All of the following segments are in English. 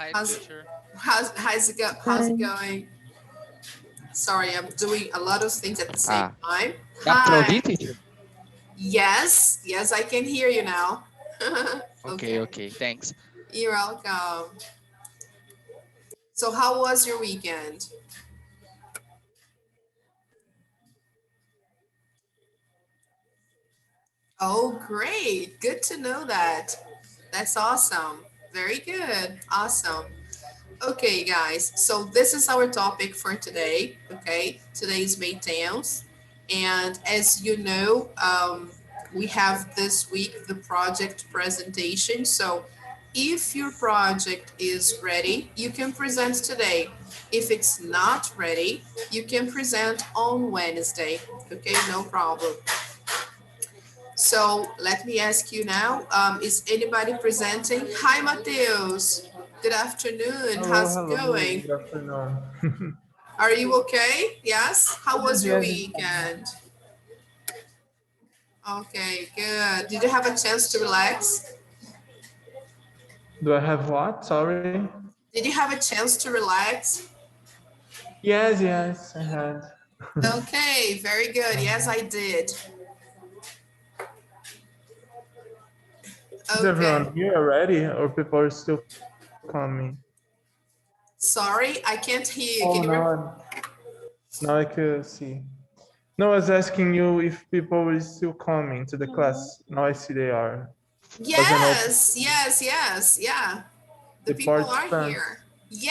Hi, How's teacher. how's it Hi. going? Sorry, I'm doing a lot of things at the same Ah, time. dá para Hi. ouvir, teacher? Yes, I can hear you now. Ok, Okay. ok, thanks. You're welcome. So how was your weekend? Oh, great. Good to know that. That's awesome. Very good. Awesome. Okay, guys. So this is our topic for today. Okay. Today is May 10th. And as you know, we have this week the project presentation. So if your project is ready, you can present today. If it's not ready, you can present on Wednesday. Okay, no problem. So let me ask you now, is anybody presenting? Hi, Mateus. Good afternoon. Hello, How's it hello. going? Good afternoon. Are you okay? Yes? How Yes, was your yes, it's fine. weekend? Okay, good. Did you have a chance to relax? Do I have what? Sorry. Did you have a chance to relax? Yes, yes, I had. Okay, very good. Yes, I did. Is Okay. everyone here already, or people are still coming? Sorry, I can't hear you. Oh, Can you repeat? now I can see. No, I was asking you if people are still coming to the class. Now I see they are. Wasn't open. Yes. Yeah. The The people are participants. here.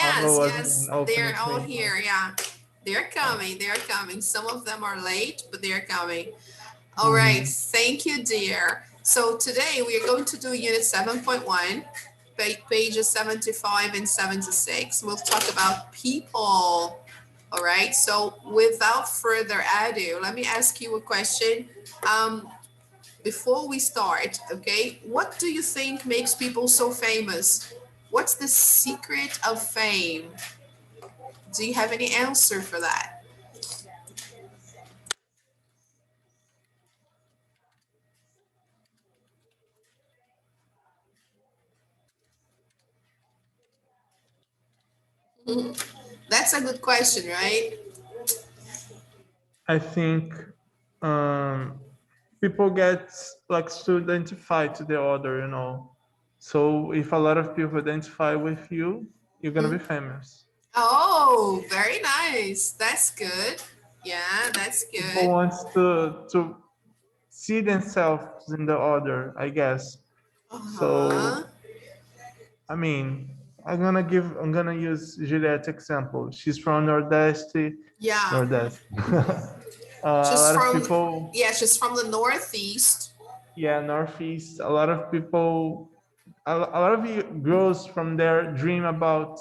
Oh, wasn't Yes, an open they're all information. here. Yeah, they're coming. They're coming. Some of them are late, but they're coming. All right. Mm-hmm. Thank you, dear. So today we are going to do Unit 7.1, pages 75 and 76. We'll talk about people. All right. So without further ado, let me ask you a question. Before we start, okay, what do you think makes people so famous? What's the secret of fame? Do you have any answer for that? That's a good question, right? I think um, people get like to identify to the other. So if a lot of people identify with you, you're gonna be famous. Oh, very nice. That's good. Yeah, that's People good. wants to see themselves in the other, I guess. Uh-huh. So I mean, I'm gonna use Juliet's example. She's from Yeah. Nordeste. A She's lot of from people, yeah, she's from the Northeast. yeah, Northeast. A lot of people, a lot of you girls from there dream about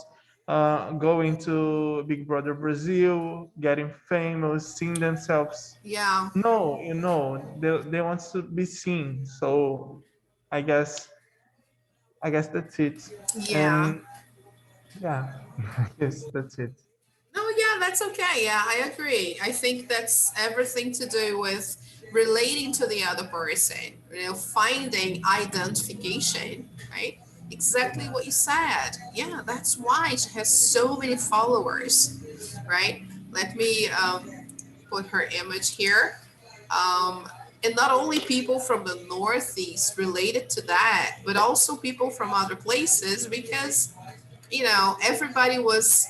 going to Big Brother Brazil, getting famous, seeing themselves. Yeah. No, they want to be seen. So I guess I guess that's it. Yeah. And yeah, I guess that's it. No, yeah, that's okay. Yeah, I agree. I think that's everything to do with relating to the other person, finding identification, right? Exactly what you said. Yeah, that's why she has so many followers, right? Let me put her image here. Um, and not only people from the Northeast related to that, but also people from other places because, everybody was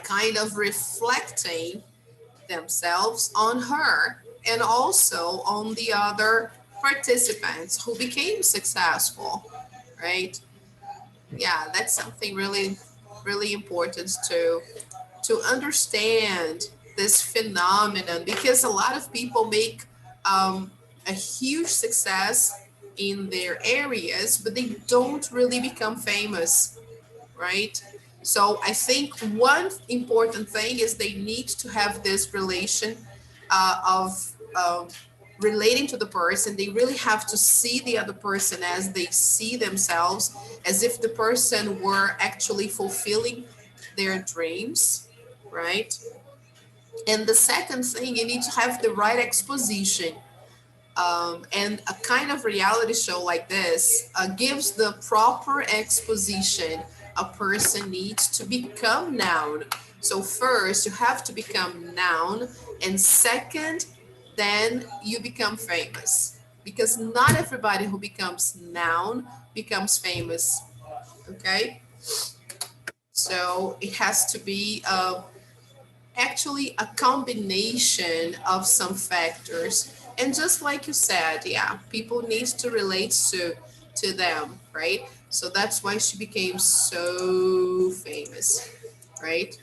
kind of reflecting themselves on her and also on the other participants who became successful, right? Yeah, that's something really, really important to understand this phenomenon because a lot of people make a huge success in their areas, but they don't really become famous, right? So I think one important thing is they need to have this relation of relating to the person. They really have to see the other person as they see themselves, as if the person were actually fulfilling their dreams, right? And the second thing, you need to have the right exposition. And a kind of reality show like this gives the proper exposition a person needs to become known. So first you have to become known, and second, then you become famous. Because not everybody who becomes known becomes famous. Okay? So it has to be actually a combination of some factors. And just like you said, yeah, people need to relate to them, right? So that's why she became so famous, right?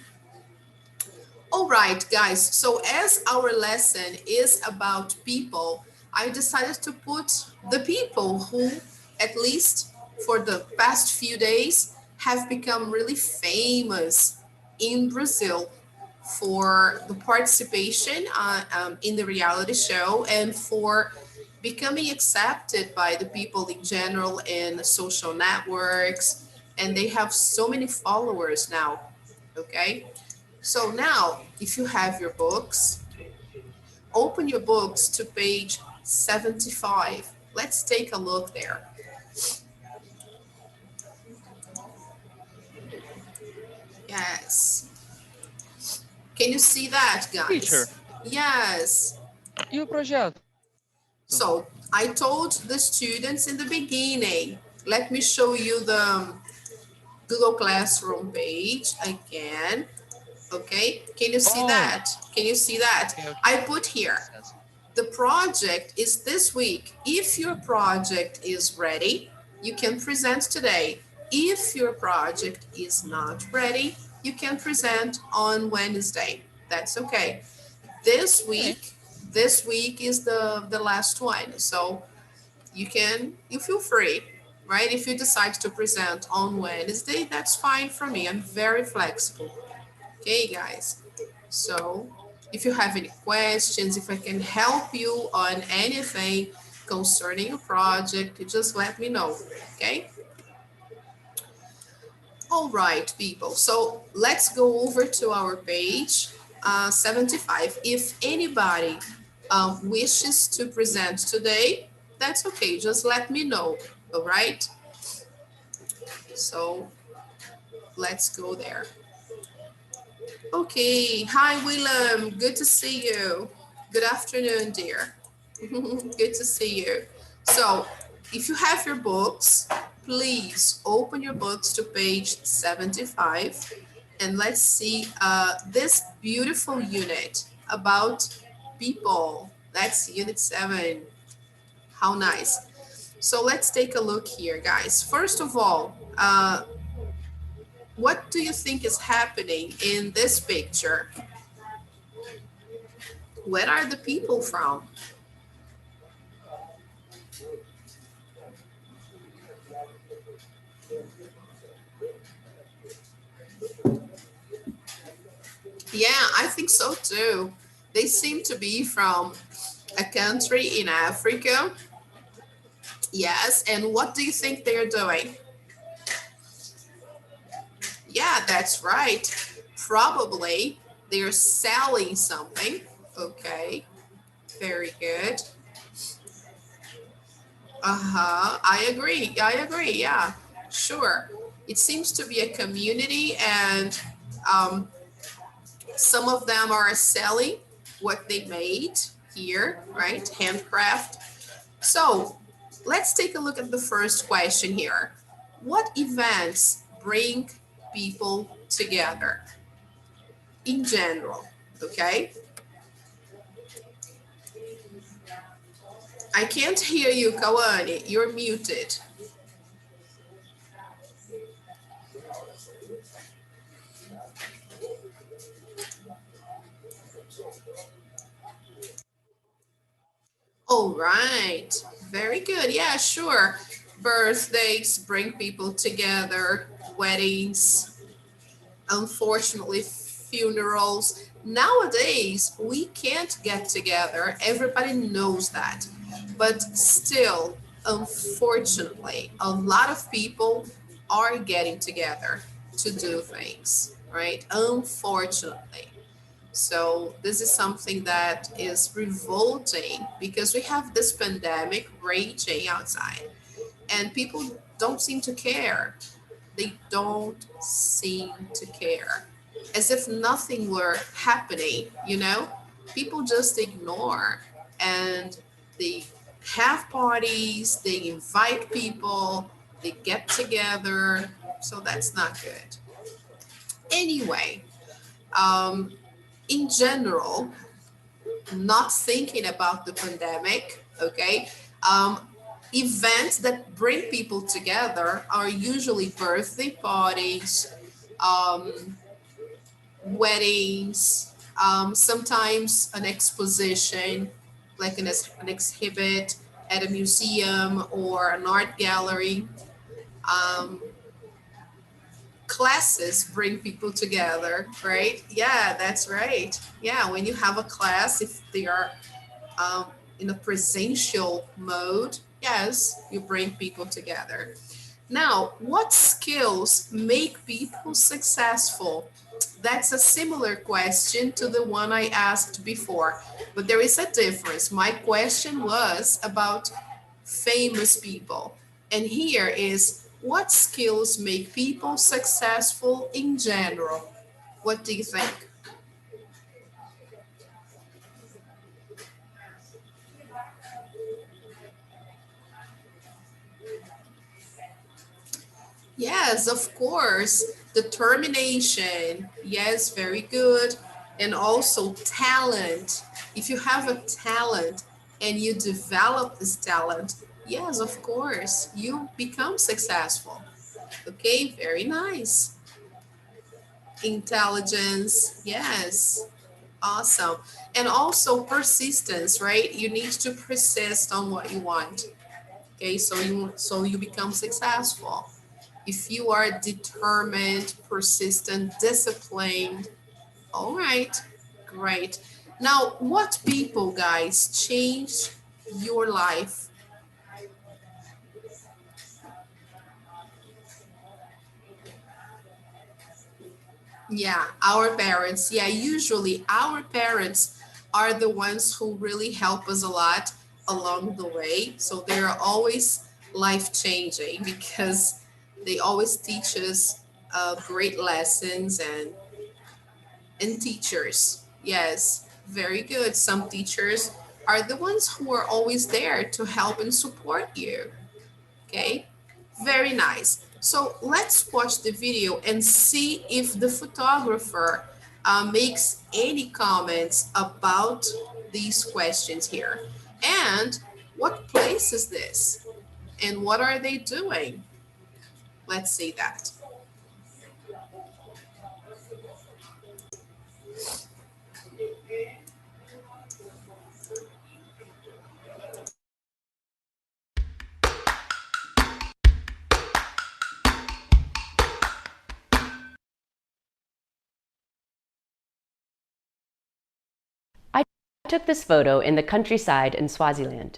All right, guys. So as our lesson is about people, I decided to put the people who, at least for the past few days, have become really famous in Brazil for the participation in the reality show and for becoming accepted by the people in general in social networks. And they have so many followers now. Okay. So now, if you have your books, open your books to page 75. Let's take a look there. Yes. Can you see that, Teacher, guys? Yes. e o projeto? So I told the students in the beginning, let me show you the Google Classroom page again. Okay, can you see Oh, that? Can you see that? okay, okay. I put here, Licença. the project is this week. If your project is ready, you can present today. If your project is not ready, you can present on Wednesday. That's okay. This Okay. week, this week is the last one. So you feel free, right? If you decide to present on Wednesday, that's fine for me. I'm very flexible. Okay, guys. So if you have any questions, if I can help you on anything concerning a project, just let me know, okay? All right, people. So let's go over to our page 75. If anybody wishes to present today, that's okay. Just let me know, all right? So let's go there. Okay. Hi, Willem. Good to see you. Good afternoon, dear. Good to see you. So, if you have your books, please open your books to page 75 and let's see this beautiful unit about people. That's unit 7. How nice. So, let's take a look here, guys. First of all, what do you think is happening in this picture? Where are the people from? Yeah, I think so too. They seem to be from a country in Africa. Yes, and what do you think they're doing? Yeah, that's right. Probably they're selling something. Okay, very good. Uh-huh. I agree. I agree. Yeah, sure. It seems to be a community, and um, some of them are selling what they made here, right? Handcraft. So let's take a look at the first question here. What events bring people together in general? Okay. I can't hear you, Kawani. You're muted. All right. Very good. Yeah, sure. Birthdays bring people together, weddings, unfortunately, funerals. Nowadays, we can't get together. Everybody knows that. But still, unfortunately, a lot of people are getting together to do things, right? Unfortunately. So this is something that is revolting because we have this pandemic raging outside and people don't seem to care. They don't seem to care. As if nothing were happening, you know? People just ignore and they have parties, they invite people, they get together. So that's not good. Anyway, um, in general, not thinking about the pandemic, okay? Um, Events that bring people together are usually birthday parties, um, weddings, sometimes an exposition, like an exhibit at a museum or an art gallery. Um, Classes bring people together, right? Yeah, that's right. Yeah, when you have a class, if they are um, in a presential mode, yes, you bring people together. Now, what skills make people successful? That's a similar question to the one I asked before, but there is a difference. My question was about famous people, and here is what skills make people successful in general? What do you think? Yes, of course. Determination. Yes, very good. And also talent. If you have a talent and you develop this talent, yes, of course, you become successful. Okay, very nice. Intelligence. Yes, awesome. And also persistence, right? You need to persist on what you want. Okay, so you become successful. If you are determined, persistent, disciplined, all right, great. Now, what people, guys, changed your life? Yeah, our parents. Yeah, usually our parents are the ones who really help us a lot along the way. So they're always life changing because they always teach us great lessons and teachers. Yes, very good. Some teachers are the ones who are always there to help and support you. Okay, very nice. So let's watch the video and see if the photographer makes any comments about these questions here. And what place is this? And what are they doing? Let's see that. I took this photo in the countryside in Swaziland.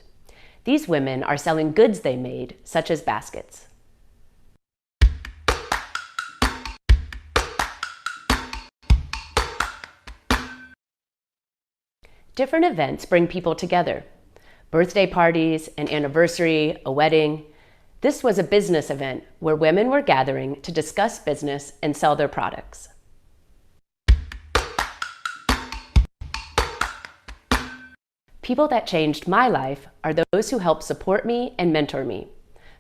These women are selling goods they made, such as baskets. Different events bring people together. Birthday parties, an anniversary, a wedding. This was a business event where women were gathering to discuss business and sell their products. People that changed my life are those who help support me and mentor me,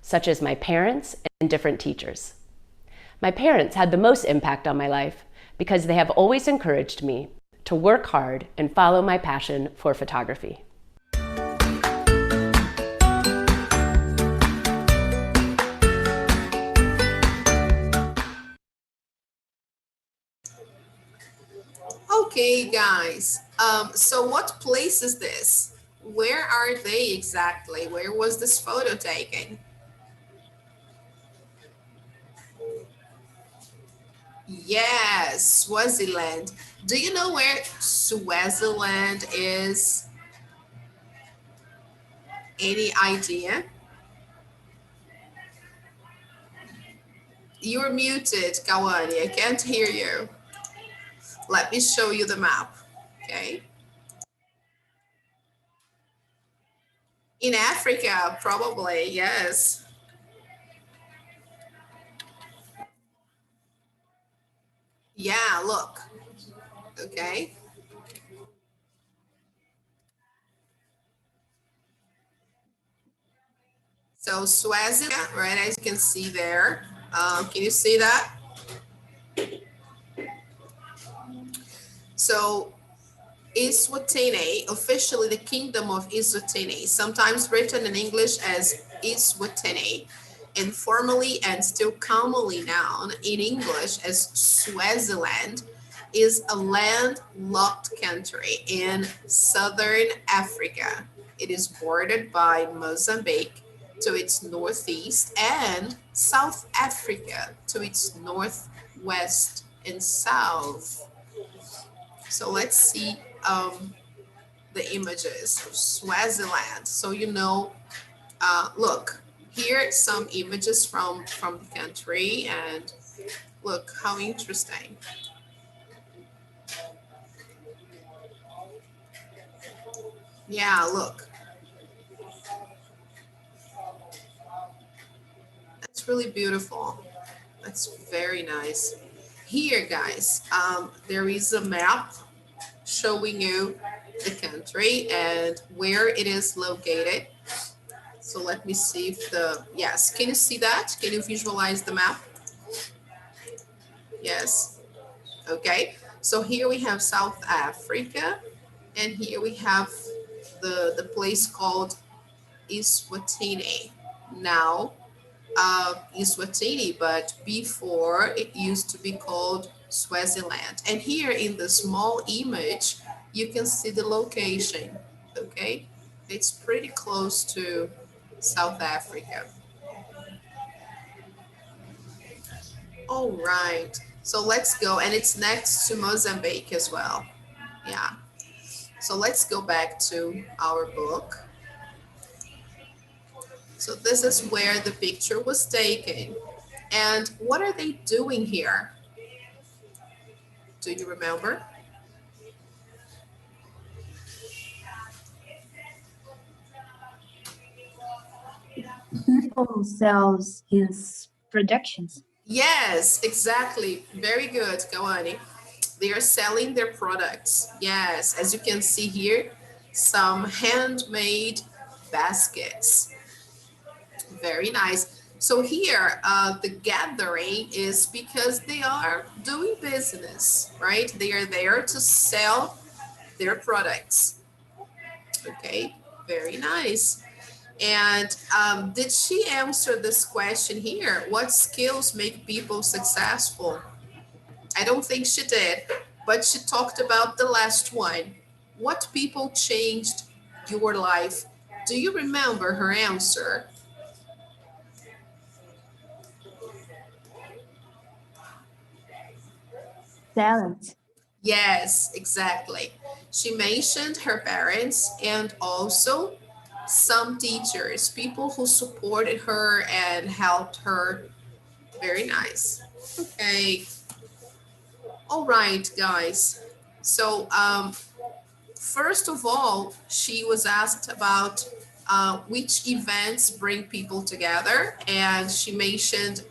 such as my parents and different teachers. My parents had the most impact on my life because they have always encouraged me to work hard and follow my passion for photography. Okay, guys. So what place is this? Where are they exactly? Where was this photo taken? Yes, Swaziland. Do you know where Swaziland is? Any idea? You're muted, Kawani. I can't hear you. Let me show you the map. Okay. In Africa, probably, yes. Yeah, look. Okay. So Swaziland, right, as you can see there. Can you see that? So Eswatini, officially the Kingdom of Eswatini, sometimes written in English as Eswatini, informally and still commonly known in English as Swaziland, is a landlocked country in southern Africa. It is bordered by Mozambique to its northeast and South Africa to its northwest and south. So let's see the images of Swaziland. So look, here are some images from the country, and look how interesting. Yeah, look, that's really beautiful. That's very nice. Here, guys, there is a map showing you the country and where it is located. So let me see if yes, can you see that? Can you visualize the map? Yes. Okay. So here we have South Africa, and here we have the place called Eswatini. Now, Eswatini, but before it used to be called Swaziland. And here in the small image, you can see the location. Okay. It's pretty close to South Africa. All right. So let's go. And it's next to Mozambique as well. Yeah. So let's go back to our book. So this is where the picture was taken. And what are they doing here? Do you remember? People sells his productions. Yes, exactly. Very good, Kawani. They are selling their products. Yes, as you can see here, some handmade baskets. Very nice. So here, the gathering is because they are doing business, right? They are there to sell their products. Okay, very nice. And did she answer this question here? What skills make people successful? I don't think she did, but she talked about the last one. What people changed your life? Do you remember her answer? Talent. Yes, exactly. She mentioned her parents and also some teachers, people who supported her and helped her. Very nice. Okay. All right, guys. So, first of all, she was asked about which events bring people together, and she mentioned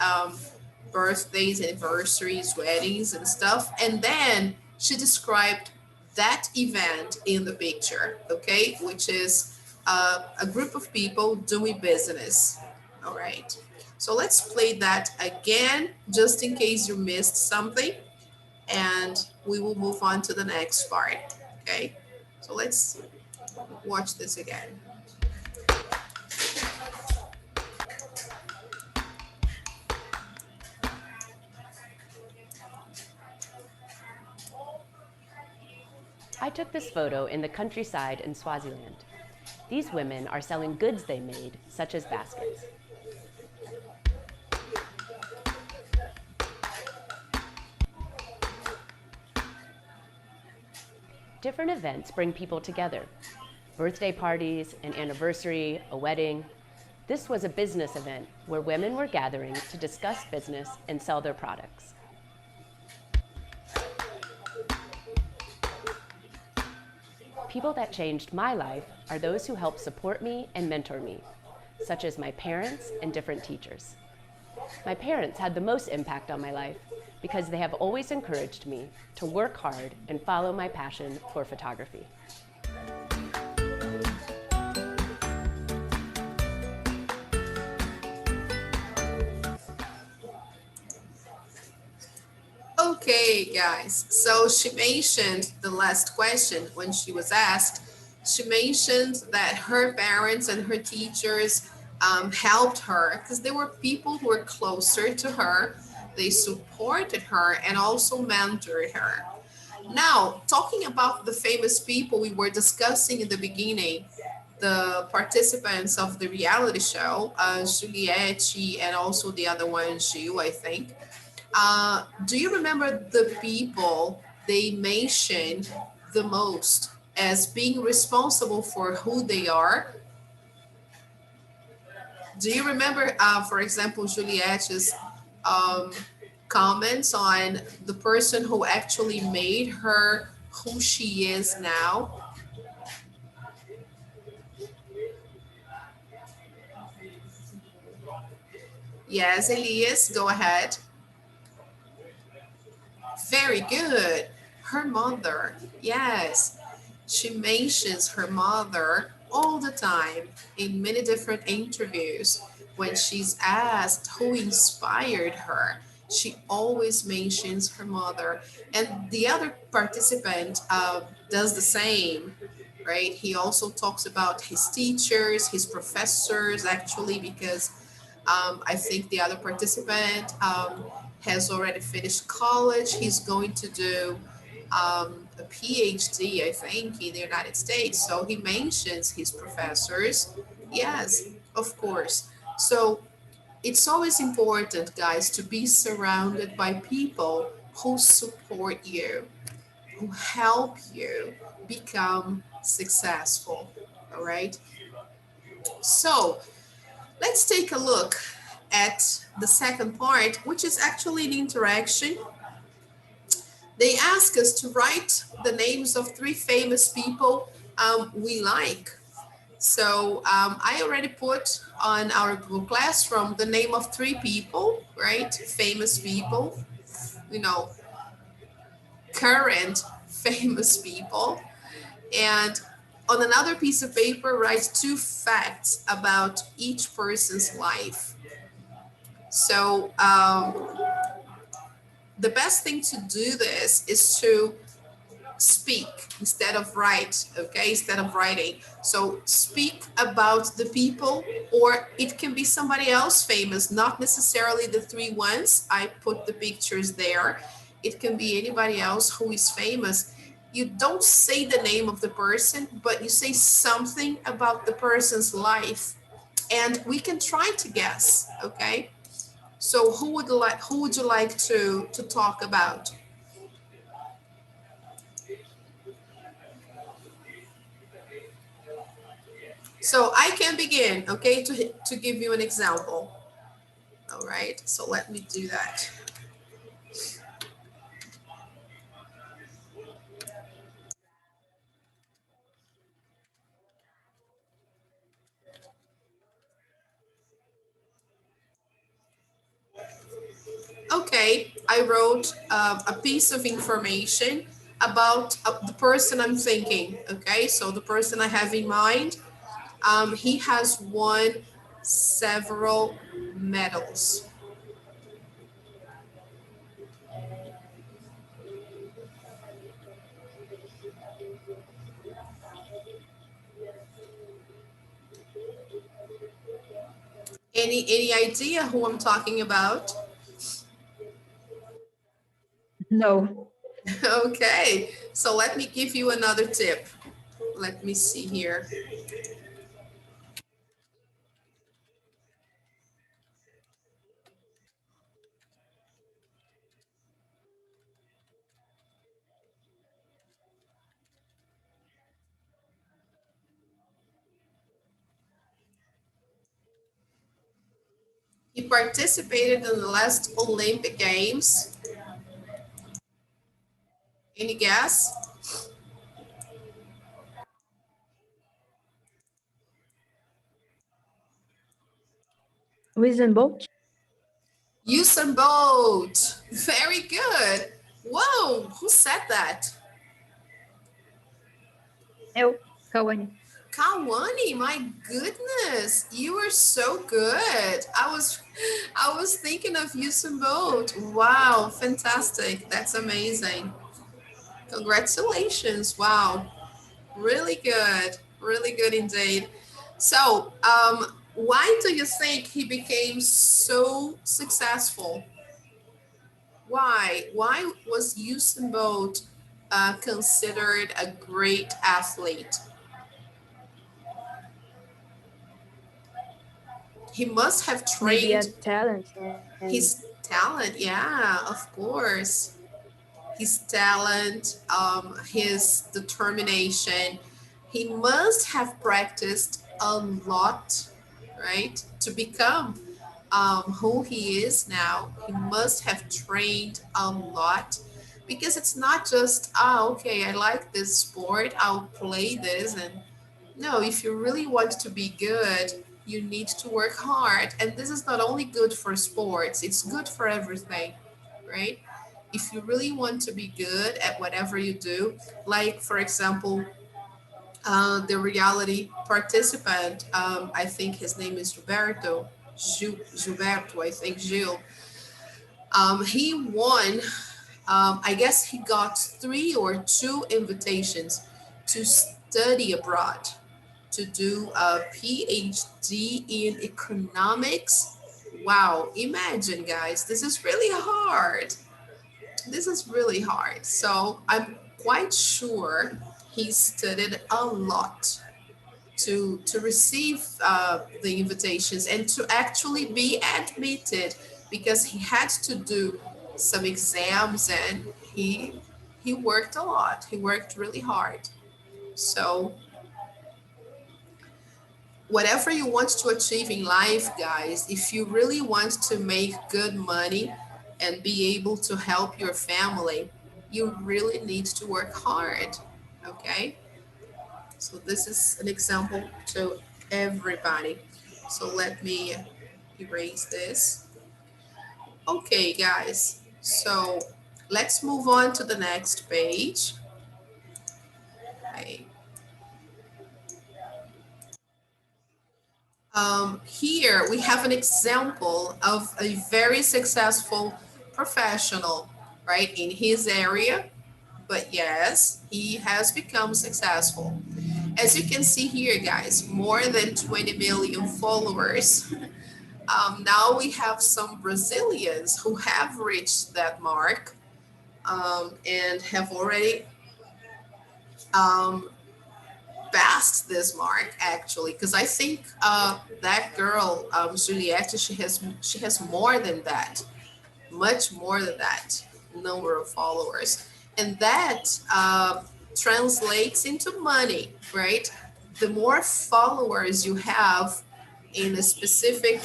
birthdays, anniversaries, weddings, and stuff. And then she described that event in the picture, okay, which is a group of people doing business. All right. So let's play that again, just in case you missed something, and we will move on to the next part. Okay. So let's watch this again. I took this photo in the countryside in Swaziland. These women are selling goods they made, such as baskets. Different events bring people together. Birthday parties, an anniversary, a wedding. This was a business event where women were gathering to discuss business and sell their products. People that changed my life are those who help support me and mentor me, such as my parents and different teachers. My parents had the most impact on my life because they have always encouraged me to work hard and follow my passion for photography. Okay, guys. So she mentioned the last question when she was asked, she mentioned that her parents and her teachers helped her because they were people who were closer to her. They supported her and also mentored her. Now, talking about the famous people we were discussing in the beginning, the participants of the reality show, Juliette and also the other one, Gil, I think. Do you remember the people they mentioned the most as being responsible for who they are? Do you remember, for example, Juliette's um, comments on the person who actually made her who she is now? Yes, Elias, go ahead. Very good. Her mother. Yes. She mentions her mother all the time in many different interviews. When she's asked who inspired her, she always mentions her mother. And the other participant does the same, right? He also talks about his teachers, his professors, actually, because I think the other participant has already finished college. He's going to do a PhD, I think, in the United States. So he mentions his professors. Yes, of course. So it's always important, guys, to be surrounded by people who support you, who help you become successful. All right. So let's take a look at the second part, which is actually an interaction. They ask us to write the names of three famous people we like. So I already put on our Google Classroom the name of three people, right? Famous people, you know, current famous people. And on another piece of paper, write two facts about each person's life. So the best thing to do this is to speak instead of write, okay, instead of writing. So speak about the people, or it can be somebody else famous, not necessarily the three ones I put the pictures there. It can be anybody else who is famous. You don't say the name of the person, but you say something about the person's life, and we can try to guess. Okay, so who would you like to talk about? So I can begin, okay, to give you an example. All right, so let me do that. Okay, I wrote a piece of information about the person I'm thinking. Okay, so the person I have in mind, he has won several medals. Any idea who I'm talking about? No. Okay, so let me give you another tip. Let me see here. He participated in the last Olympic Games. Any guess? Usain Bolt? Usain Bolt. Very good. Whoa, who said that? Eu, Cauane. Kawane, my goodness, you are so good. I was thinking of Usain Bolt. Wow, fantastic. That's amazing. Congratulations. Wow. Really good. Really good indeed. So, why do you think he became so successful? Why? Why was Usain Bolt considered a great athlete? He must have Maybe trained had talent and his talent. Yeah, of course. His talent, his determination. He must have practiced a lot, right, to become who he is now. He must have trained a lot because it's not just, okay, I like this sport, I'll play this. And no, if you really want to be good, you need to work hard. And this is not only good for sports, it's good for everything, right? If you really want to be good at whatever you do, like, for example, the reality participant, I think his name is Gilberto, I think Gil. He won, I guess he got 3 or 2 invitations to study abroad, to do a PhD in economics. Wow, imagine, guys, this is really hard. This is really hard. So I'm quite sure he studied a lot to receive the invitations and to actually be admitted, because he had to do some exams, and he worked a lot. He worked really hard. So whatever you want to achieve in life, guys, if you really want to make good money and be able to help your family, you really need to work hard. Okay? So this is an example to everybody. So let me erase this. Okay, guys. So let's move on to the next page. Okay. Here we have an example of a very successful professional, right, in his area. But yes, he has become successful. As you can see here, guys, more than 20 million followers. Now we have some Brazilians who have reached that mark, and have already um, passed this mark, actually, because I think that girl, Juliette, she has more than that, much more than that number of followers, and that translates into money, right? The more followers you have in a specific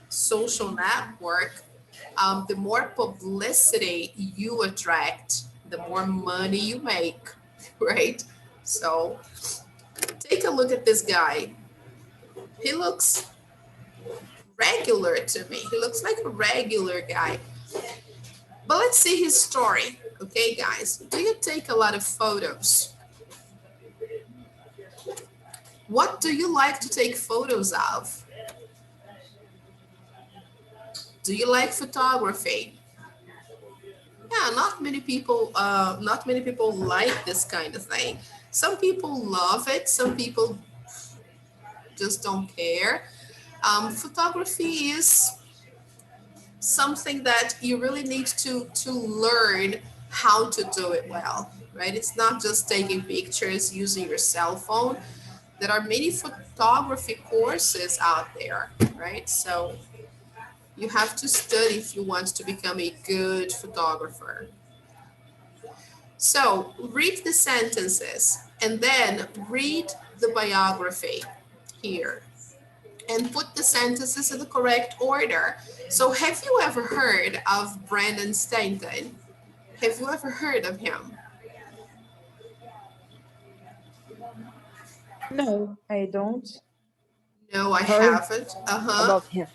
social network, the more publicity you attract, the more money you make, right? So take a look at this guy. He looks regular to me. He looks like a regular guy. But let's see his story. Okay, guys. Do you take a lot of photos? What do you like to take photos of? Do you like photography? Yeah, not many people like this kind of thing. Some people love it, some people just don't care. Photography is something that you really need to learn how to do it well, right? It's not just taking pictures using your cell phone. There are many photography courses out there, right? So you have to study if you want to become a good photographer. So read the sentences and then read the biography here and put the sentences in the correct order. So have you ever heard of Brandon Stanton? Have you ever heard of him? no, I don't No, I heard haven't. Uh-huh. about him.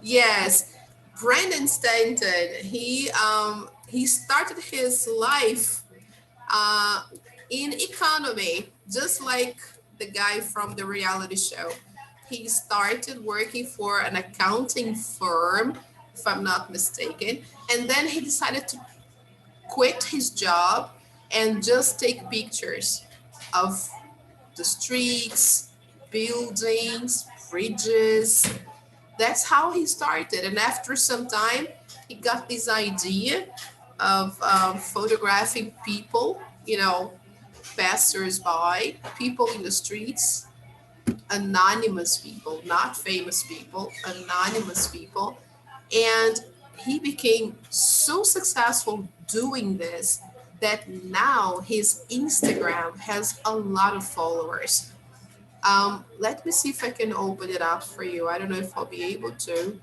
Yes, Brandon Stanton. He started his life uh, in economy, just like the guy from the reality show. He started working for an accounting firm, if I'm not mistaken, and then he decided to quit his job and just take pictures of the streets, buildings, bridges. That's how he started. And after some time, he got this idea of photographing people, passers-by, people in the streets, anonymous people, not famous people, anonymous people. And he became so successful doing this that now his Instagram has a lot of followers. Let me see if I can open it up for you. I don't know if I'll be able to.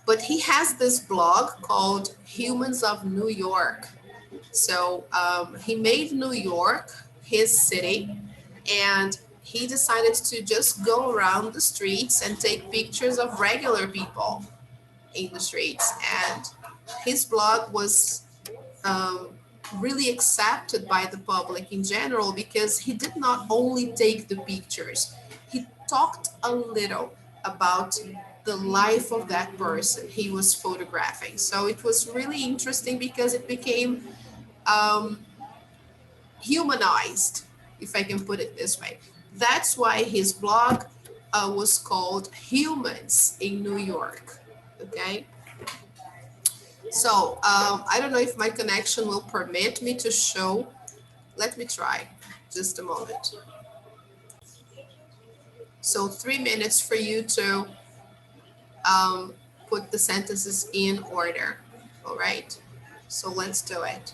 But he has this blog called Humans of New York. So he made New York his city, and he decided to just go around the streets and take pictures of regular people in the streets. And his blog was um, really accepted by the public in general because he did not only take the pictures, he talked a little about the life of that person he was photographing. So it was really interesting because it became um, humanized, if I can put it this way. That's why his blog was called Humans in New York. Okay. So I don't know if my connection will permit me to show. Let me try. Just a moment. So 3 minutes for you to um, put the sentences in order. All right. So let's do it.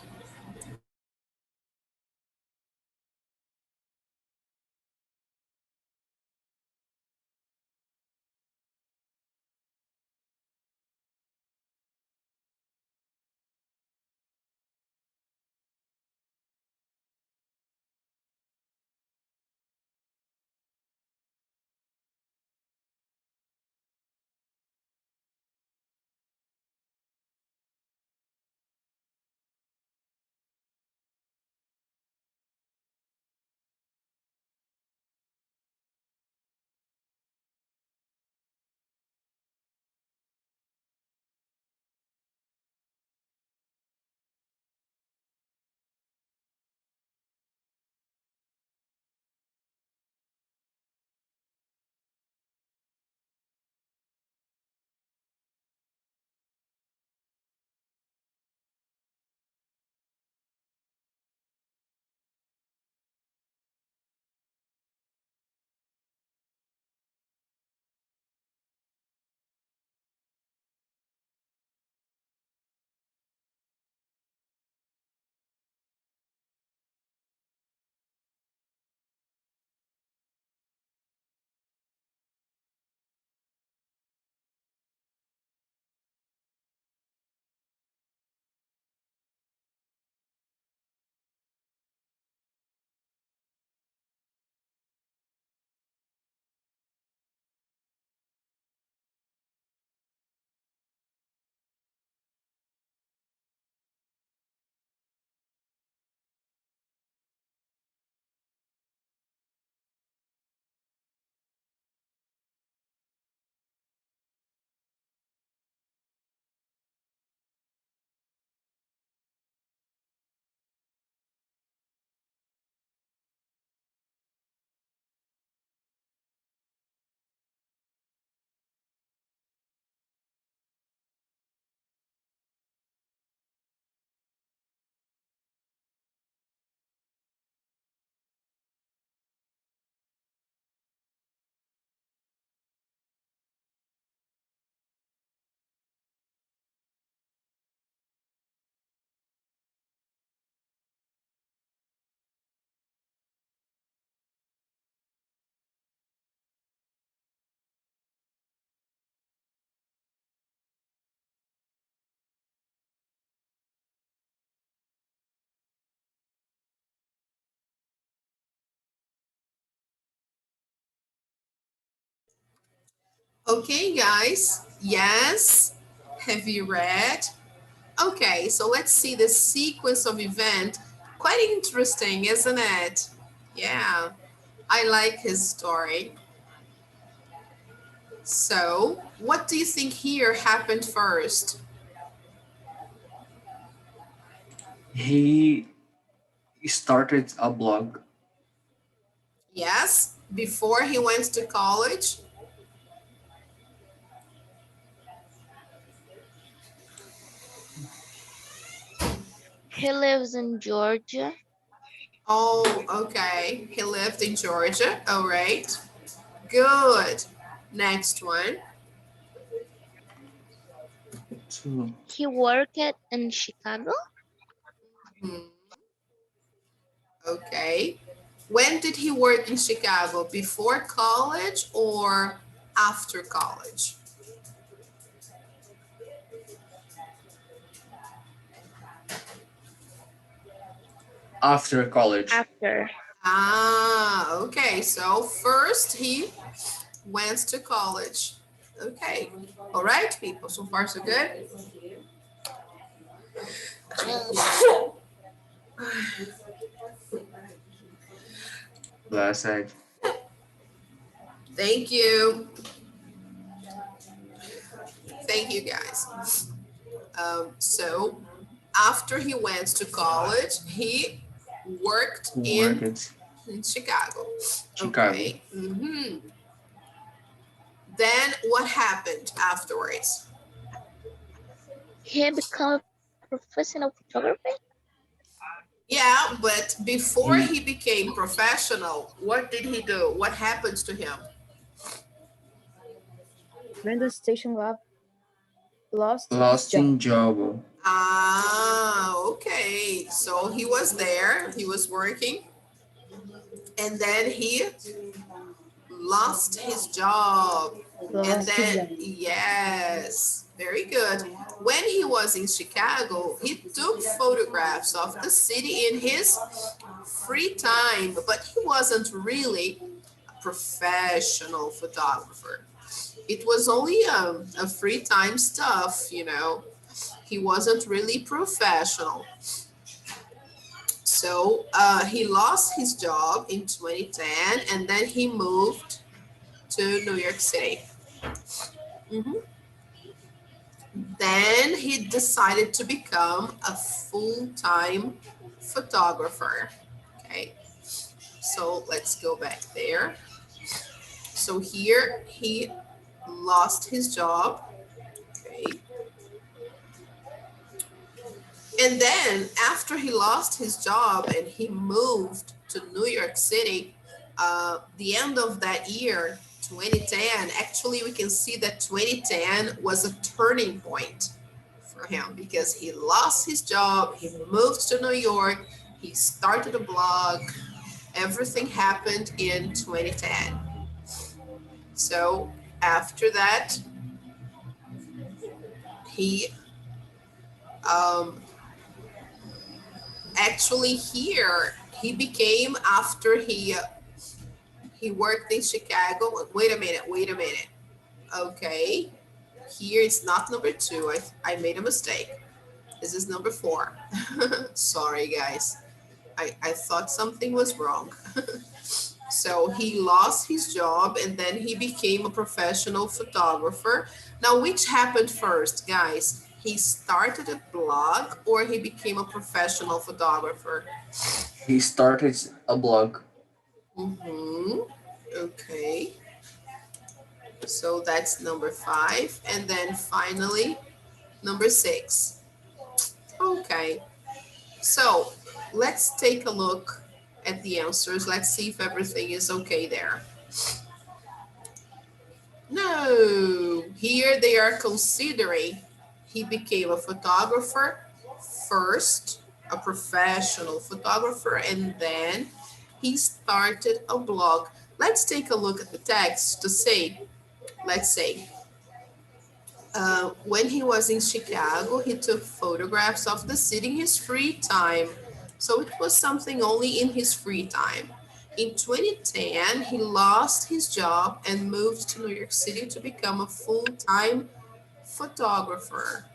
Okay, guys. Yes. Have you read? Okay, so let's see the sequence of event. Quite interesting, isn't it? Yeah, I like his story. So, what do you think here happened first? He started a blog. Yes, before he went to college. He lives in Georgia. Oh, okay. He lived in Georgia. All right. Good. Next one. So He worked in Chicago. Hmm, okay. When did he work in Chicago? Before college or after college? after college. After. Ah, okay. So first he went to college. Okay. All right, people. So far, so good. Last night. Thank you. Thank you, guys. So after he went to college, he worked Worked in Chicago. Chicago. Okay. Then what happened afterwards? He became a professional photographer. Yeah, but before He he became professional, what did he do? What happened to him? Radio station lost his lost job. in job. Ah, okay. So he was there, he was working, and then he lost his job. And Lost his then, job. yes, very good. When he was in Chicago, he took photographs of the city in his free time, but he wasn't really a professional photographer. It was only a free time stuff, you know. He wasn't really professional. So he lost his job in 2010 and then he moved to New York City. Mhm. Then he decided to become a full-time photographer. Okay, so let's go back there. So here he lost his job. Okay, and then after he lost his job and he moved to New York City, the end of that year, 2010, actually we can see that 2010 was a turning point for him because he lost his job, he moved to New York, he started a blog, everything happened in 2010. So after that, he um, actually here he became after he worked in Chicago. Wait a minute, wait a minute. Okay, here it's not number two. I made a mistake. This is number four. Sorry, guys. I thought something was wrong. So he lost his job and then he became a professional photographer. Now, which happened first, guys? He started a blog or he became a professional photographer? He started a blog. Mm-hmm. Okay. So that's number five. And then finally, number six. Okay. So let's take a look at the answers. Let's see if everything is okay there. No, here they are considering he became a photographer first, a professional photographer, and then he started a blog. Let's take a look at the text to say, let's say, when he was in Chicago, he took photographs of the city in his free time. So it was something only in his free time. In 2010, he lost his job and moved to New York City to become a full-time photographer.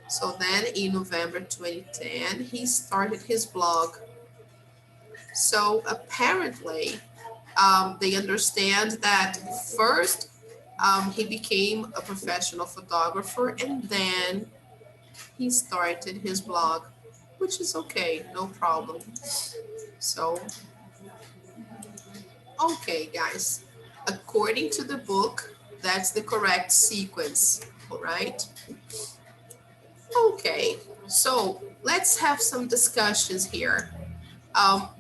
So then in November 2010, he started his blog. So apparently, they understand that first he became a professional photographer and then he started his blog, which is okay, no problem. So, okay, guys, according to the book, that's the correct sequence, all right? Okay, so let's have some discussions here.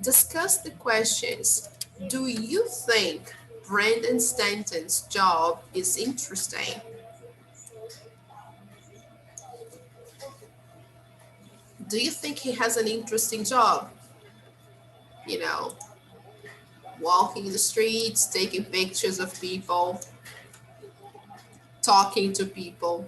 Discuss the questions. Do you think Brandon Stanton's job is interesting? Do you think he has an interesting job? You know, walking in the streets, taking pictures of people, talking to people.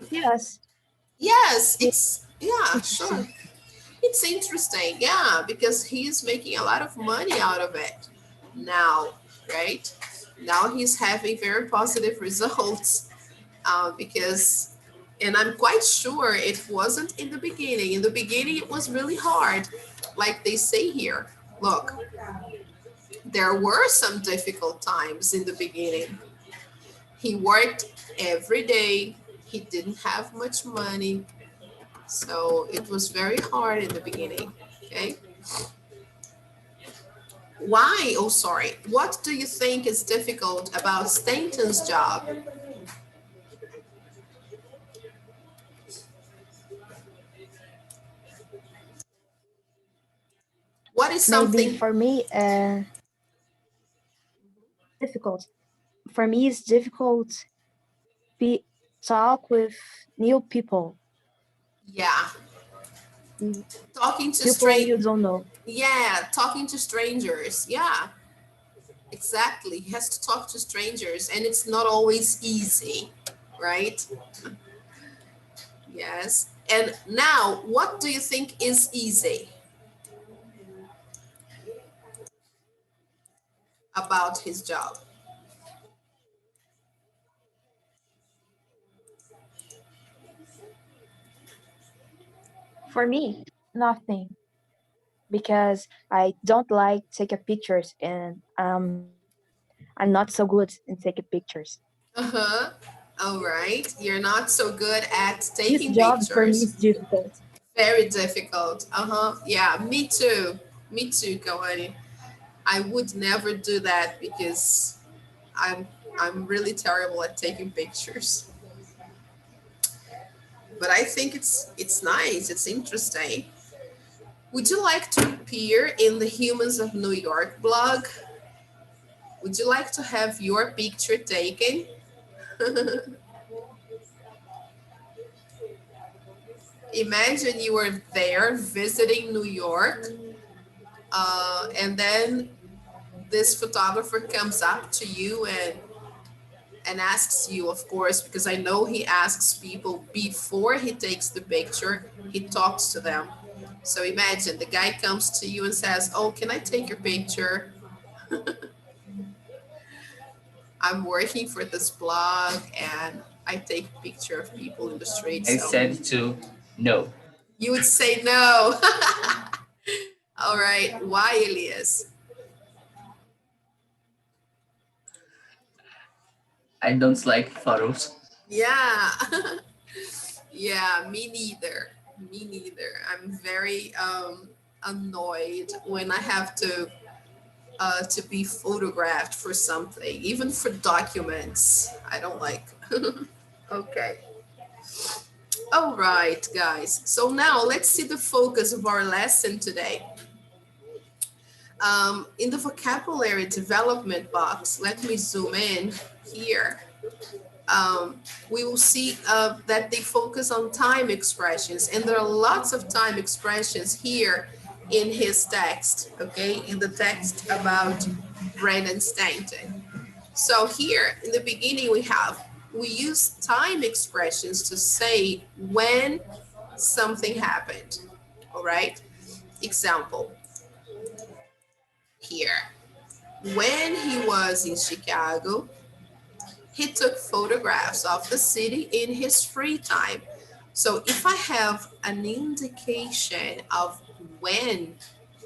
Yes, Yes, it's yeah, sure. interesting. It's interesting, yeah, because he's making a lot of money out of it now, right? Now he's having very positive results because, and I'm quite sure it wasn't in the beginning. In the beginning, it was really hard. Like they say here, look, there were some difficult times in the beginning. He worked every day, he didn't have much money, so it was very hard in the beginning, okay? Why? Oh, sorry. What do you think is difficult about Stanton's job? What is Maybe something? for me, difficult. For me, it's difficult be talk with new people, Yeah, mm, talking to people straight. you don't know. Yeah, talking to strangers. Yeah, exactly. He has to talk to strangers, and it's not always easy, right? Yes. And now, what do you think is easy about his job? For me, nothing, because I don't like taking pictures, and I'm not so good in taking pictures. Uh-huh. All right. You're not so good at This taking job for me is pictures. difficult. Very difficult. Uh-huh. Yeah, me too. Me too, Kawani. I would never do that because I'm I'm really terrible at taking pictures. But I think it's nice. It's interesting. Would you like to appear in the Humans of New York blog? Would you like to have your picture taken? Imagine you were there visiting New York, and then this photographer comes up to you and asks you, of course, because I know he asks people before he takes the picture, he talks to them. So imagine the guy comes to you and says, "Oh, can I take your picture? I'm working for this blog and I take a picture of people in the street." I So said to no. you would say no. All right. Why, Elias? I don't like photos. Yeah. Yeah, me neither. Me neither. I'm very annoyed when I have to be photographed for something, even for documents. I don't like. Okay. All right, guys. So now let's see the focus of our lesson today. In the vocabulary development box, let me zoom in here. We will see that they focus on time expressions, and there are lots of time expressions here in his text, okay, in the text about Brandon Stanton. So here in the beginning, we have, we use time expressions to say when something happened. All right. Example here. When he was in Chicago, he took photographs of the city in his free time. So if I have an indication of when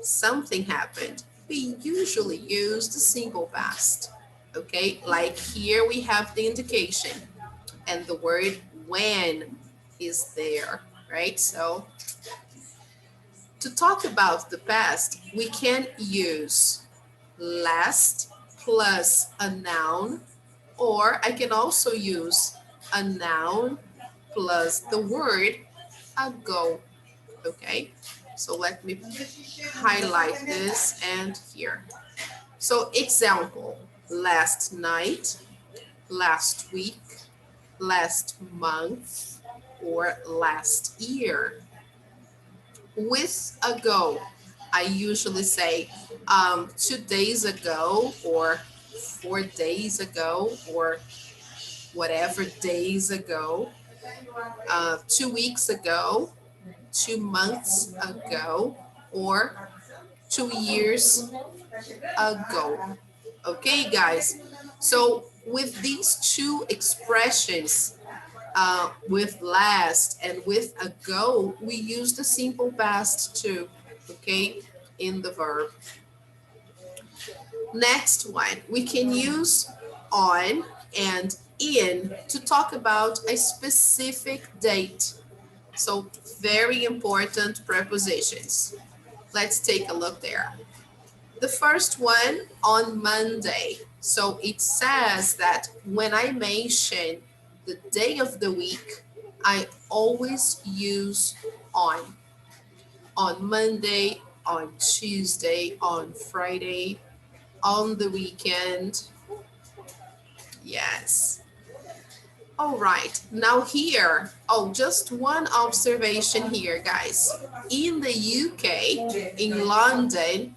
something happened, we usually use the simple past. Okay, like here we have the indication and the word when is there, right? So to talk about the past, we can use last plus a noun, or I can also use a noun plus the word ago. Okay, so let me highlight this and here. So example, last night, last week, last month, or last year. With ago, I usually say 2 days ago, or 4 days ago, or whatever days ago, 2 weeks ago, 2 months ago, or 2 years ago. Okay, guys. So with these two expressions, with last and with ago, we use the simple past too, okay, in the verb. Next one, we can use on and in to talk about a specific date. So very important prepositions. Let's take a look there. The first one, on Monday. So it says that when I mention the day of the week, I always use on. On Monday, on Tuesday, on Friday, on the weekend. Yes. All right. Now here, oh, just one observation here, guys. In the UK, in London,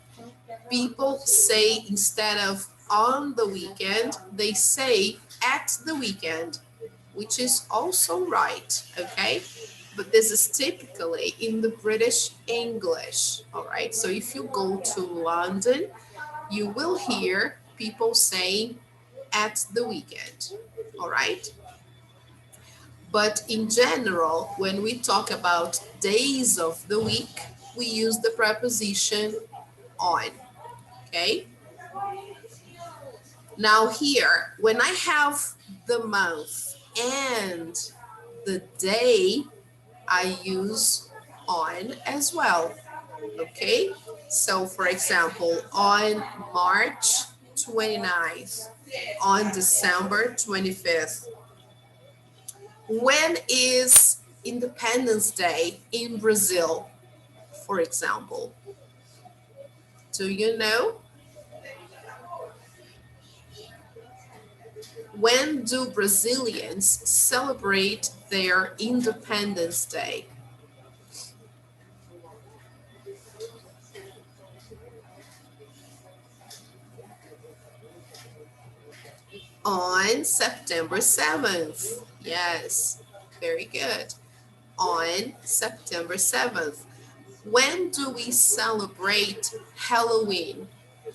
people say instead of on the weekend, they say at the weekend, which is also right, okay? But this is typically in the British English, all right? So if you go to London, you will hear people saying at the weekend, all right? But in general, when we talk about days of the week, we use the preposition on, okay? Now here, when I have the month and the day, I use on as well, okay? So for example, on March 29th, on December 25th. When is Independence Day in Brazil, for example? Do you know? When do Brazilians celebrate their Independence Day? On September 7th. Yes, very good. On September 7th. When do we celebrate Halloween?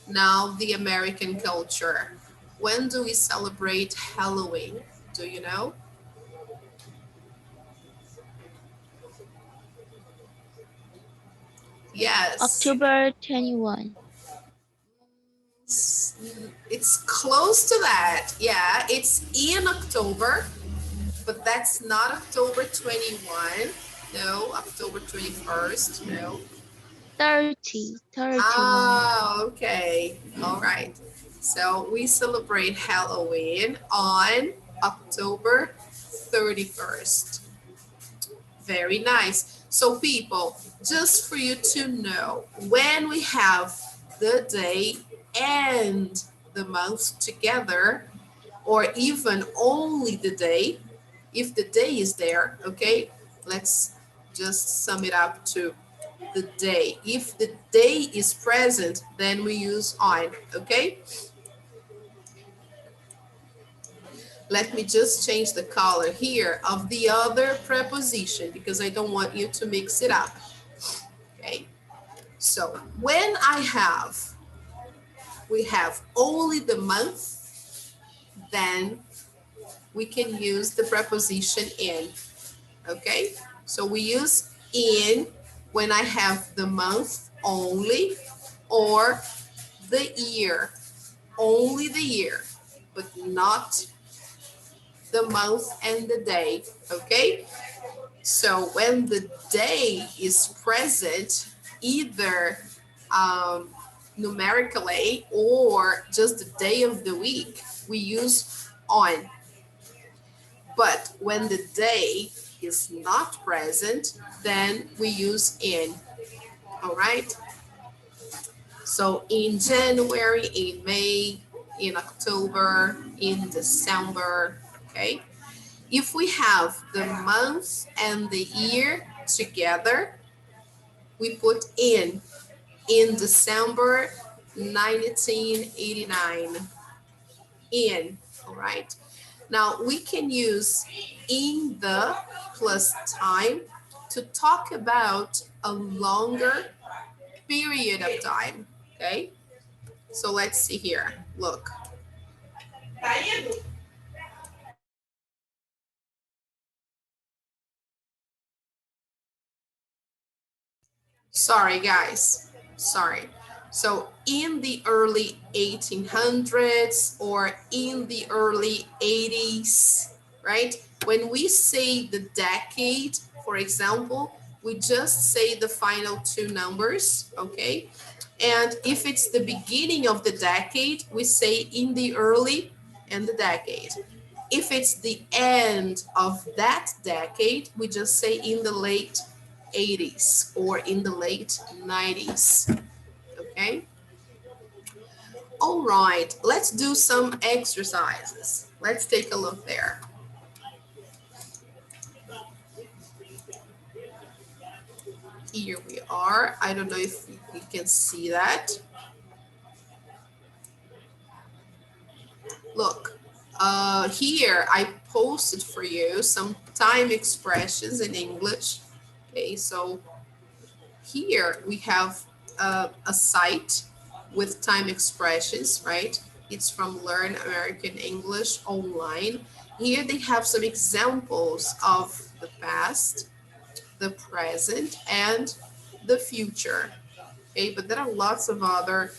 Now, the American culture. When do we celebrate Halloween? Do you know? Yes. October 21. It's close to that. Yeah, it's in October, but that's not October 21. No, October 21st. No. 31. Ah, okay. All right. So we celebrate Halloween on October 31st. Very nice. So people, just for you to know, when we have the day and the month together, or even only the day, if the day is there, okay, let's just sum it up to the day. If the day is present, then we use on, okay? Let me just change the color here of the other preposition because I don't want you to mix it up. Okay, so when we have only the month, then we can use the preposition in. Okay, so we use in when I have the month only, or the year, only the year, but not the month and the day. Okay, so when the day is present, either numerically or just the day of the week, we use on. But when the day is not present, then we use in. All right. So in January, in May, in October, in December. Okay. If we have the month and the year together, we put in December 1989. In. All right. Now we can use in the plus time to talk about a longer period of time. Okay. So let's see here. Look. Sorry, guys. Sorry. So in the early 1800s or in the early 80s, right? When we say the decade, for example, we just say the final two numbers, okay? And if it's the beginning of the decade, we say in the early and the decade. If it's the end of that decade, we just say in the late 80s or in the late 90s. Okay. All right, let's do some exercises. Let's take a look there. Here we are. I don't know if you can see that. Look, here I posted for you some time expressions in English. Okay, so here we have a site with time expressions, right? It's from Learn American English Online. Here they have some examples of the past, the present, and the future. Okay, but there are lots of other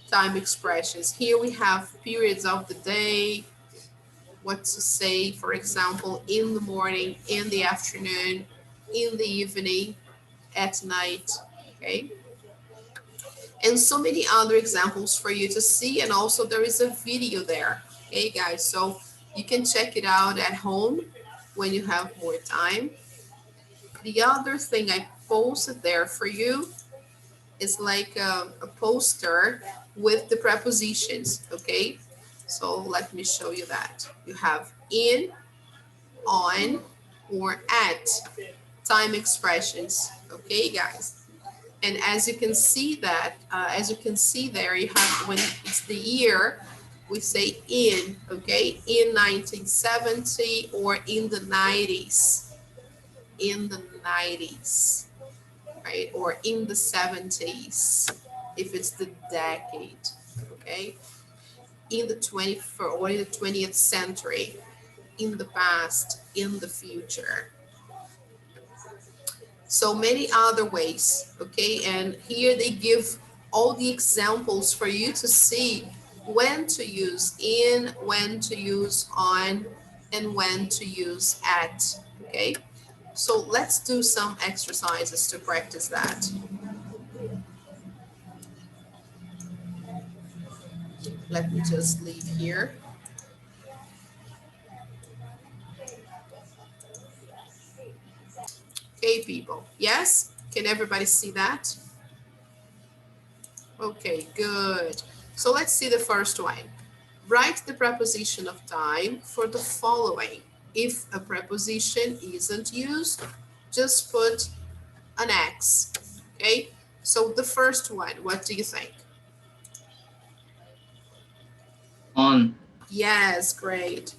time expressions. Here we have periods of the day, what to say, for example, in the morning, in the afternoon, in the evening, at night, okay? And so many other examples for you to see. And also there is a video there, okay, guys? So you can check it out at home when you have more time. The other thing I posted there for you is like a poster with the prepositions, okay? So let me show you that. You have in, on, or at time expressions, okay, guys? And as you can see that, as you can see there, you have when it's the year, we say in, okay, in 1970 or in the 90s, right? Or in the 70s, if it's the decade, okay? In the 21st or in the 20th century, in the past, in the future. So many other ways, okay? And here they give all the examples for you to see when to use in, when to use on, and when to use at, okay? So let's do some exercises to practice that. Let me just leave here. Okay, people. Yes? Can everybody see that? Okay, good. So let's see the first one. Write the preposition of time for the following. If a preposition isn't used, just put an X. Okay? So the first one, what do you think? On. Yes, great.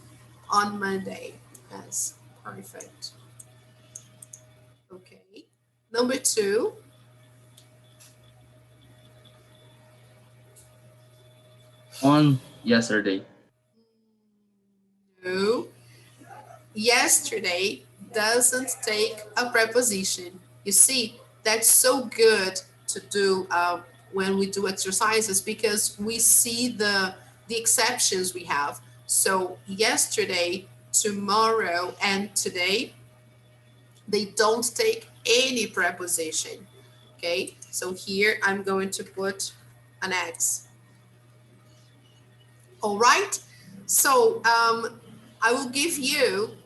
on Monday. Yes, perfect. Okay. Number 2, On yesterday. no. Yesterday doesn't take a preposition. You see, that's so good to do when we do exercises because we see the exceptions we have. So yesterday, tomorrow, and today, they don't take any preposition. Okay, so here I'm going to put an X. All right, so I will give you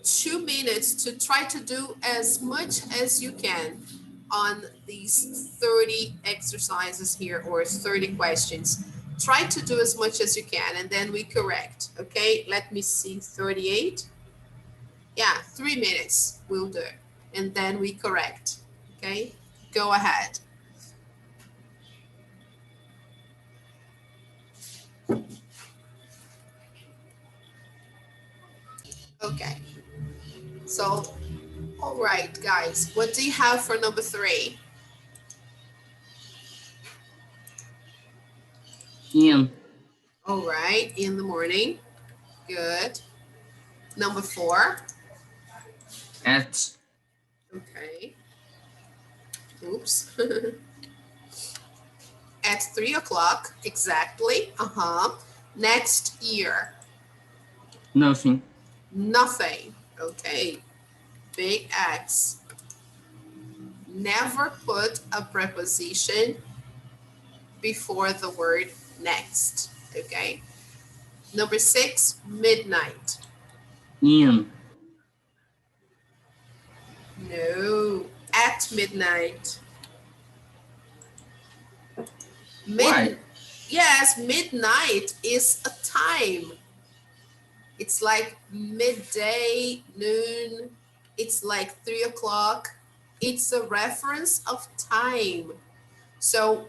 2 minutes to try to do as much as you can on these 30 exercises here or 30 questions. Try to do as much as you can and then we correct. Okay, let me see, 38. Yeah, 3 minutes will do. And then we correct. Okay, go ahead. Okay, so, all right, guys, what do you have for number 3? In. All right, in the morning. Good. Number 4. At. Okay. Oops. At 3 o'clock, exactly. Next year, Nothing. nothing. Okay. Big X. Never put a preposition before the word next. Okay. Number 6, midnight. In. No, at midnight. Why? Yes, midnight is a time. It's like midday, noon. It's like 3 o'clock. It's a reference of time. So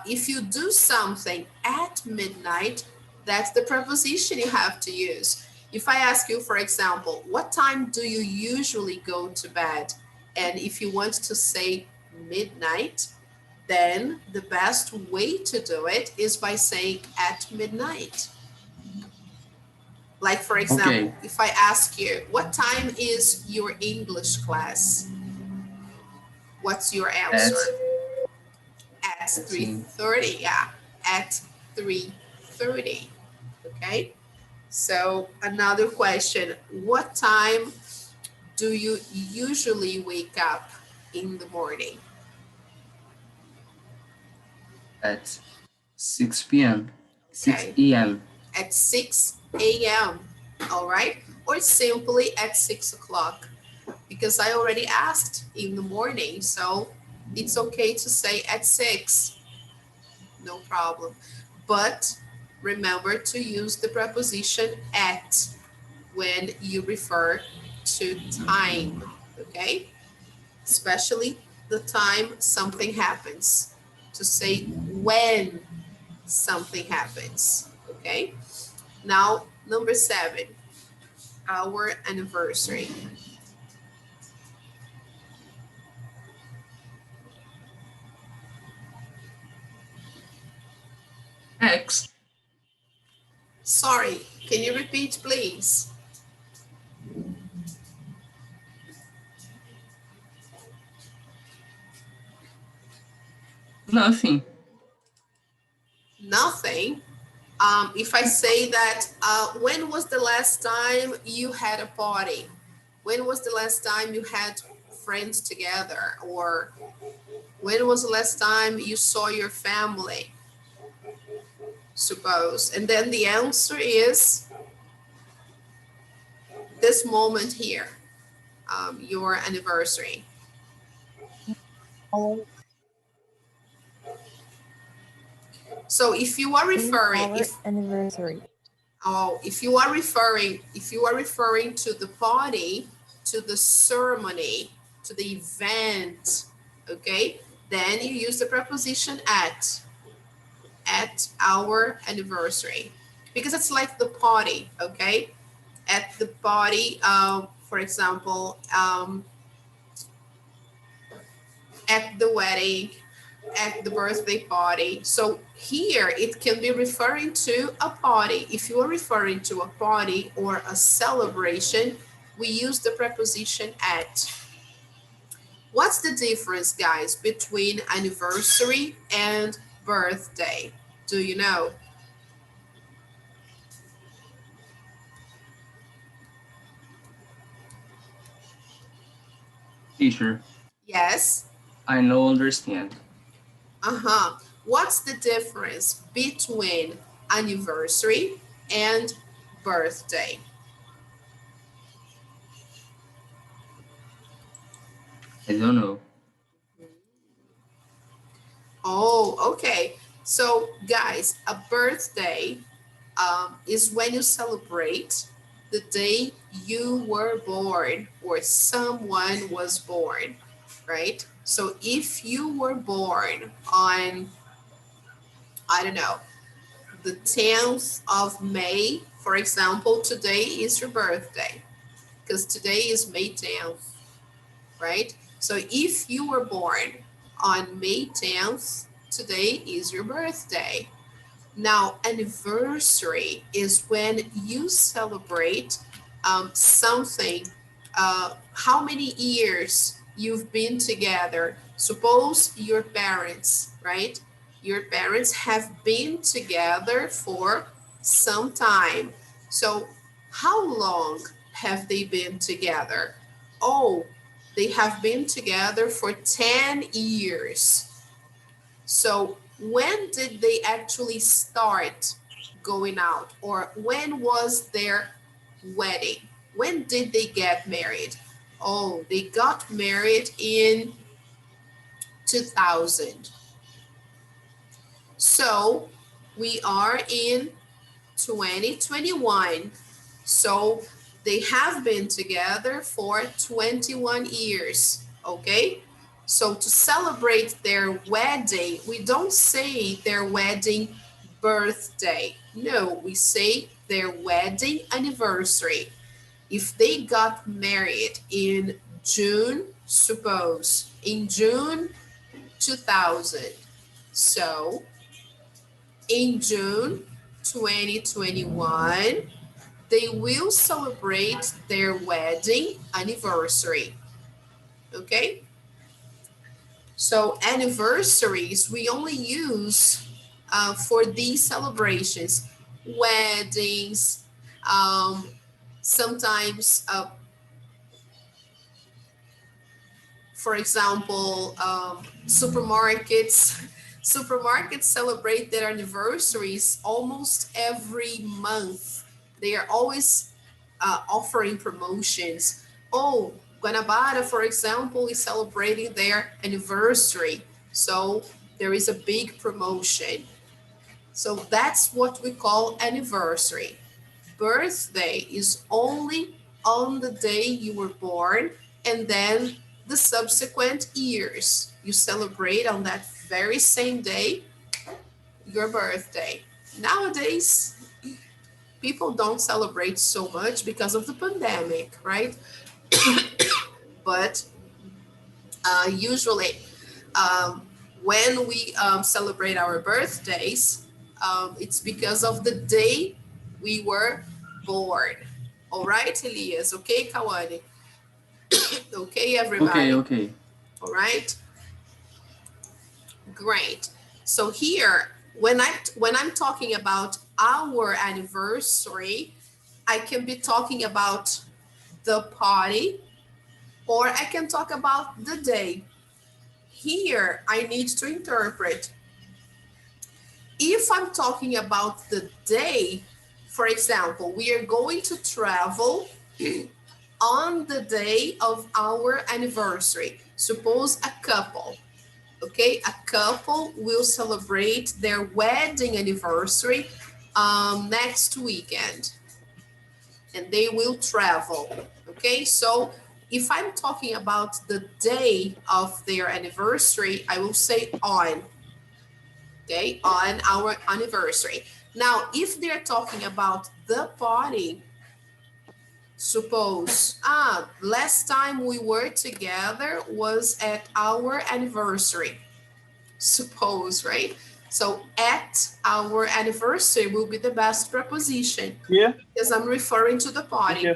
if you do something at midnight, that's the preposition you have to use. If I ask you, for example, what time do you usually go to bed? And if you want to say midnight, then the best way to do it is by saying at midnight. Like, for example, Okay. if I ask you, what time is your English class? What's your At. answer? At See. 3:30, yeah, at 3:30, okay? So another question, what time do you usually wake up in the morning? At 6 p.m. 6 Okay, a.m. at 6 a.m., all right? Or simply at 6 o'clock, because I already asked in the morning, so it's okay to say at 6, no problem. But remember to use the preposition at when you refer to time, okay? Especially the time something happens, to say when something happens, okay? Now, number 7, our anniversary. X. Sorry, can you repeat, please? Nothing. Nothing. If I say that, when was the last time you had a party? When was the last time you had friends together? Or when was the last time you saw your family? Suppose. And then the answer is this moment here, your anniversary. Our, So if you are in referring, our anniversary. if you are referring to the party, to the ceremony, to the event, okay, then you use the preposition at our anniversary, because it's like the party, okay? at the party, for example, at the wedding, at the birthday party. So here it can be referring to a party. If you are referring to a party or a celebration, we use the preposition at. What's the difference, guys, between anniversary and birthday? Do you know? Teacher, Yes. I no understand. Uh-huh. What's the difference between anniversary and birthday? I don't know. Oh, okay. So, guys, a birthday is when you celebrate the day you were born or someone was born, right? So, if you were born on, I don't know, the 10th of May, for example, today is your birthday because today is May 10th, right? So if you were born on May 10th, today is your birthday. Now, anniversary is when you celebrate something, how many years you've been together. Suppose your parents, right? Your parents have been together for some time. So, how long have they been together? Oh, they have been together for 10 years. So, when did they actually start going out? Or when was their wedding? When did they get married? Oh, they got married in 2000. So, we are in 2021. So, they have been together for 21 years. Okay? So to celebrate their wedding, we don't say their wedding birthday. No, we say their wedding anniversary. If they got married in June, suppose in June 2000. So in June 2021, they will celebrate their wedding anniversary. Okay? So anniversaries we only use for these celebrations, weddings, um, sometimes, for example, supermarkets. Supermarkets celebrate their anniversaries almost every month. They are always offering promotions. Oh, Guanabara, for example, is celebrating their anniversary. So there is a big promotion. So that's what we call anniversary. Birthday is only on the day you were born and then the subsequent years. You celebrate on that very same day your birthday. Nowadays, people don't celebrate so much because of the pandemic, right? But usually, um, when we celebrate our birthdays, it's because of the day we were born. All right, Elias. Okay, Kawane. Okay, Okay, everybody. okay. All right. Great. So here, when I'm talking about our anniversary, I can be talking about the party, or I can talk about the day. Here, I need to interpret. If I'm talking about the day, for example, we are going to travel on the day of our anniversary. Suppose a couple, okay? A couple will celebrate their wedding anniversary next weekend and they will travel, okay? So if I'm talking about the day of their anniversary, I will say on, okay, on our anniversary. Now, if they're talking about the party, Suppose, last time we were together was at our anniversary. Suppose, right? So at our anniversary will be the best preposition. Yeah. Because I'm referring to the party. Yeah.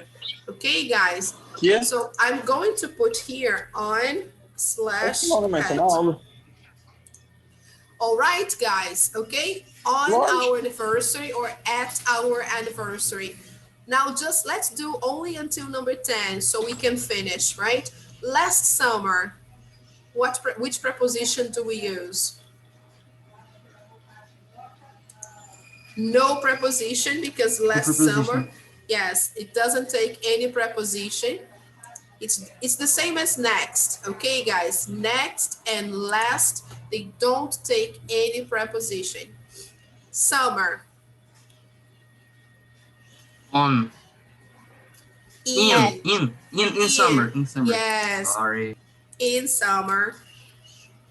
Okay, guys? Yeah. So I'm going to put here on slash at. All right, guys, okay? On our anniversary or at our anniversary. Now, just let's do only until number 10 so we can finish, right? Last summer, which preposition do we use? No preposition because last summer, yes, it doesn't take any preposition. It's the same as next, okay, guys? Next and last, they don't take any preposition. Summer. On. In summer. Yes. Sorry. In summer.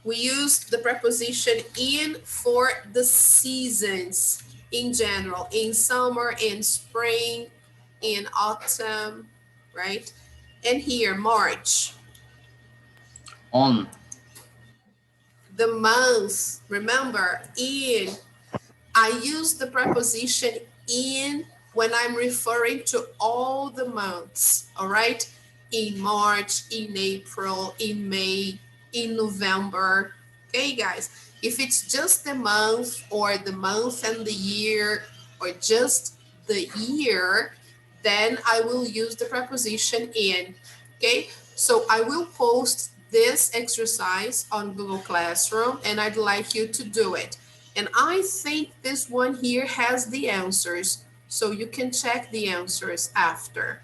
We use the preposition in for the seasons in general. In summer, in spring, in autumn, right? And here, March. On. The month, remember, in. I use the preposition in when I'm referring to all the months, all right? In March, in April, in May, in November. Okay, guys? If it's just the month or the month and the year or just the year, then I will use the preposition in. Okay, so I will post this exercise on Google Classroom and I'd like you to do it. And I think this one here has the answers, so you can check the answers after,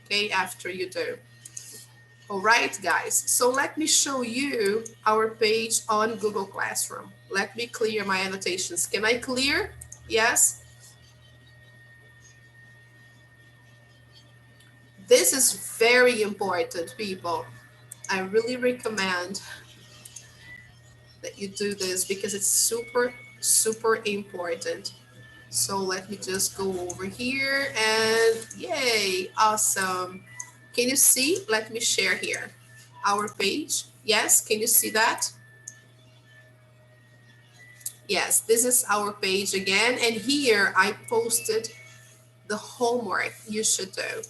okay, after you do. All right, guys, so let me show you our page on Google Classroom. Let me clear my annotations. Can I clear? Yes? This is very important, people. I really recommend that you do this because it's super, super important. So let me just go over here and yay, awesome. Can you see? Let me share here our page. Yes, can you see that? Yes, this is our page again. And here I posted the homework you should do.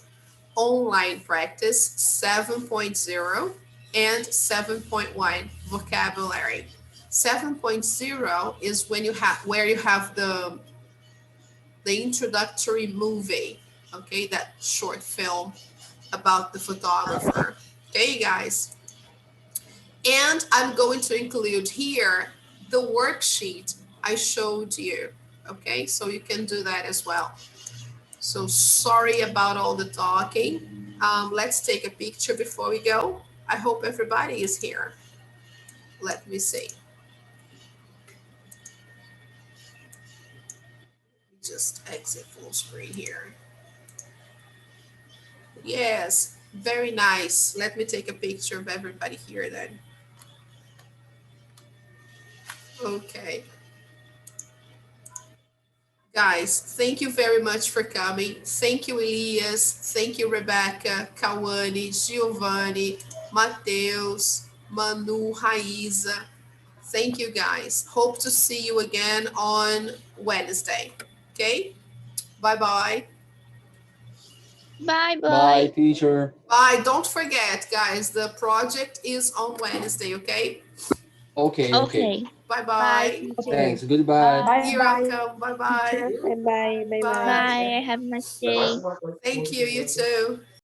Online practice 7.0 and 7.1 vocabulary. 7.0 is when you have where you have the introductory movie, okay, that short film about the photographer. Okay, guys. And I'm going to include here the worksheet I showed you. Okay, so you can do that as well. So sorry about all the talking. Let's take a picture before we go. I hope everybody is here. Let me see. Just exit full screen here. Yes, very nice. Let me take a picture of everybody here then. Okay. Guys, thank you very much for coming. Thank you, Elias. Thank you, Rebecca, Kawane, Giovanni, Mateus, Manu, Raiza. Thank you, guys. Hope to see you again on Wednesday. Okay? Bye-bye. Bye Bye, bye. teacher. Bye. Don't forget, guys, the project is on Wednesday, okay? Okay, okay. Okay. Bye Bye, bye. teacher. Thanks. Goodbye. Bye, You're bye, welcome. Bye bye. teacher. Bye bye. Bye bye. Bye. Bye. Have a nice day. Thank you. You too.